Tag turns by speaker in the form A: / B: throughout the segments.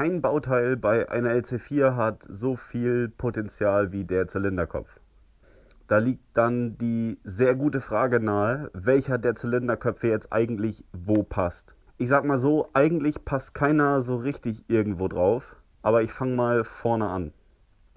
A: Kein Bauteil bei einer LC4 hat so viel Potenzial wie der Zylinderkopf. Da liegt dann die sehr gute Frage nahe, welcher der Zylinderköpfe jetzt eigentlich wo passt. Ich sag mal so, eigentlich passt keiner so richtig irgendwo drauf, aber ich fange mal vorne an.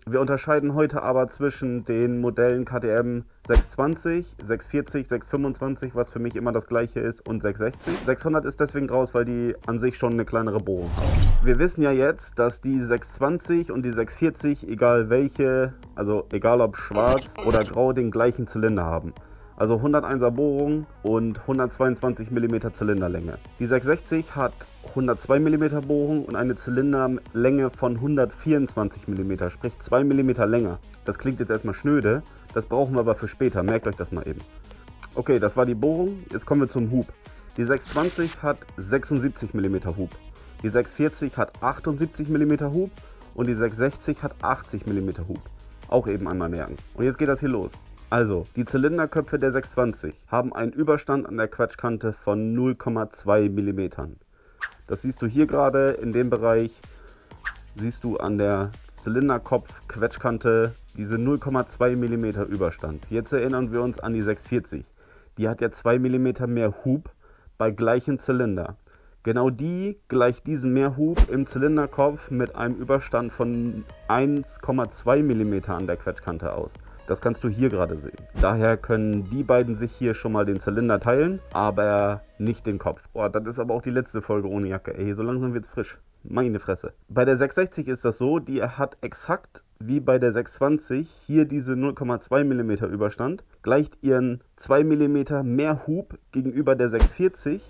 A: Wir unterscheiden heute aber zwischen den Modellen KTM 620, 640, 625, was für mich immer das gleiche ist, und 660. 600 ist deswegen raus, weil die an sich schon eine kleinere Bohrung haben. Wir wissen ja jetzt, dass die 620 und die 640, egal welche, also egal ob schwarz oder grau, den gleichen Zylinder haben. Also 101er Bohrung und 122 mm Zylinderlänge. Die 660 hat 102 mm Bohrung und eine Zylinderlänge von 124 mm, sprich 2 mm länger. Das klingt jetzt erstmal schnöde, das brauchen wir aber für später, merkt euch das mal eben. Okay, das war die Bohrung, jetzt kommen wir zum Hub. Die 620 hat 76 mm Hub, die 640 hat 78 mm Hub und die 660 hat 80 mm Hub. Auch eben einmal merken. Und jetzt geht das hier los. Also, die Zylinderköpfe der 620 haben einen Überstand an der Quetschkante von 0,2 mm. Das siehst du hier gerade in dem Bereich, siehst du an der Zylinderkopf-Quetschkante diese 0,2 mm Überstand. Jetzt erinnern wir uns an die 640. Die hat ja 2 mm mehr Hub bei gleichem Zylinder. Genau die gleicht diesen Mehrhub im Zylinderkopf mit einem Überstand von 1,2 mm an der Quetschkante aus. Das kannst du hier gerade sehen. Daher können die beiden sich hier schon mal den Zylinder teilen, aber nicht den Kopf. Boah, das ist aber auch die letzte Folge ohne Jacke. Ey, so langsam wird's frisch. Meine Fresse. Bei der 660 ist das so, die hat exakt wie bei der 620 hier diese 0,2 mm Überstand, gleicht ihren 2 mm mehr Hub gegenüber der 640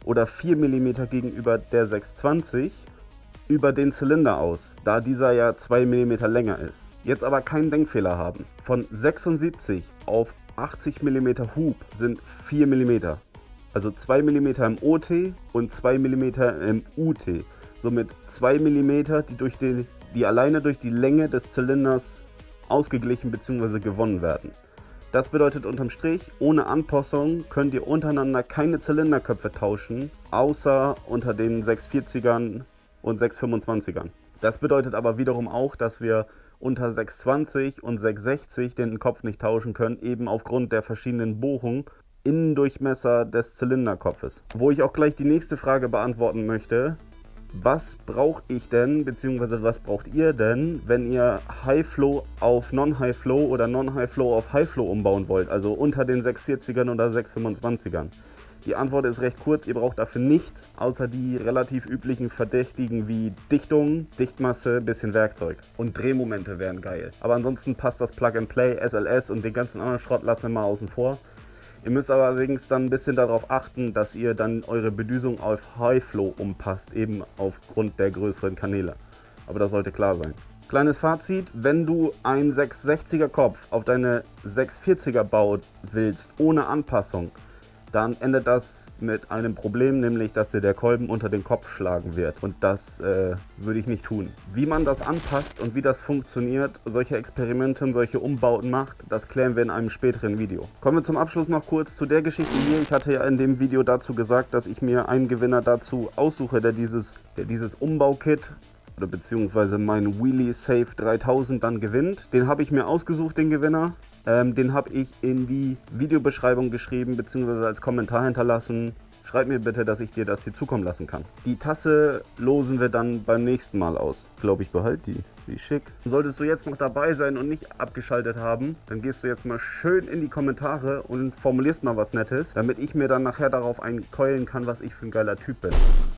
A: oder 4 mm gegenüber der 620 über den Zylinder aus, da dieser ja 2 mm länger ist. Jetzt aber keinen Denkfehler haben. Von 76 auf 80 mm Hub sind 4 mm. Also 2 mm im OT und 2 mm im UT. Somit 2 mm, die alleine durch die Länge des Zylinders ausgeglichen bzw. gewonnen werden. Das bedeutet unterm Strich, ohne Anpassung könnt ihr untereinander keine Zylinderköpfe tauschen, außer unter den 640ern und 625ern. Das bedeutet aber wiederum auch, dass wir unter 620 und 660 den Kopf nicht tauschen können, eben aufgrund der verschiedenen Bohrungen, Innendurchmesser des Zylinderkopfes. Wo ich auch gleich die nächste Frage beantworten möchte: Was brauche ich denn, beziehungsweise was braucht ihr denn, wenn ihr High Flow auf Non-High Flow oder Non-High Flow auf High Flow umbauen wollt, also unter den 640ern oder 625ern? Die Antwort ist recht kurz, ihr braucht dafür nichts, außer die relativ üblichen Verdächtigen wie Dichtung, Dichtmasse, bisschen Werkzeug. Und Drehmomente wären geil. Aber ansonsten passt das Plug and Play, SLS und den ganzen anderen Schrott lassen wir mal außen vor. Ihr müsst allerdings dann ein bisschen darauf achten, dass ihr dann eure Bedüsung auf High Flow umpasst, eben aufgrund der größeren Kanäle. Aber das sollte klar sein. Kleines Fazit: Wenn du einen 660er Kopf auf deine 640er bauen willst, ohne Anpassung, dann endet das mit einem Problem, nämlich dass dir der Kolben unter den Kopf schlagen wird. Und das würde ich nicht tun. Wie man das anpasst und wie das funktioniert, solche Experimente und solche Umbauten macht, das klären wir in einem späteren Video. Kommen wir zum Abschluss noch kurz zu der Geschichte hier. Ich hatte ja in dem Video dazu gesagt, dass ich mir einen Gewinner dazu aussuche, der dieses Umbaukit oder beziehungsweise mein Wheelie Safe 3000 dann gewinnt. Den habe ich mir ausgesucht, den Gewinner. Den habe ich in die Videobeschreibung geschrieben bzw. als Kommentar hinterlassen. Schreib mir bitte, dass ich dir das hier zukommen lassen kann. Die Tasse losen wir dann beim nächsten Mal aus. Ich glaube, ich behalte die. Wie schick. Solltest du jetzt noch dabei sein und nicht abgeschaltet haben, dann gehst du jetzt mal schön in die Kommentare und formulierst mal was Nettes, damit ich mir dann nachher darauf einkeulen kann, was ich für ein geiler Typ bin.